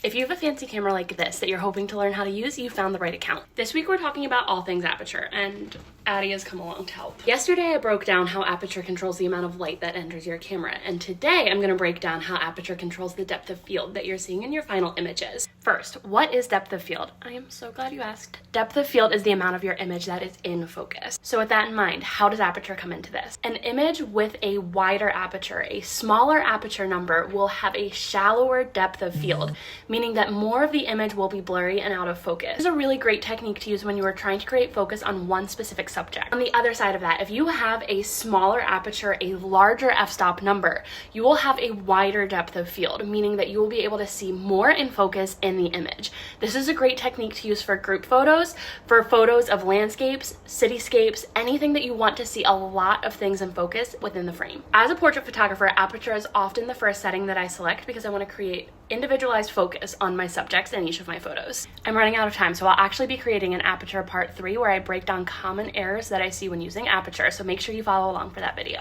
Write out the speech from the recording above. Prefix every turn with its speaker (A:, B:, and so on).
A: If you have a fancy camera like this that you're hoping to learn how to use, you found the right account. This week we're talking about all things aperture, and Addie has come along to help. Yesterday I broke down how aperture controls the amount of light that enters your camera, and today I'm going to break down how aperture controls the depth of field that you're seeing in your final images. First, what is depth of field? I am so glad you asked. Depth of field is the amount of your image that is in focus. So with that in mind, how does aperture come into this? An image with a wider aperture, a smaller aperture number, will have a shallower depth of field, meaning that more of the image will be blurry and out of focus. This is a really great technique to use when you are trying to create focus on one specific subject. On the other side of that, if you have a smaller aperture, a larger f-stop number, you will have a wider depth of field, meaning that you will be able to see more in focus in the image. This is a great technique to use for group photos, for photos of landscapes, cityscapes, anything that you want to see a lot of things in focus within the frame. As a portrait photographer, aperture is often the first setting that I select because I want to create individualized focus on my subjects in each of my photos. I'm running out of time, so I'll actually be creating an aperture part 3 where I break down common errors that I see when using aperture, so make sure you follow along for that video.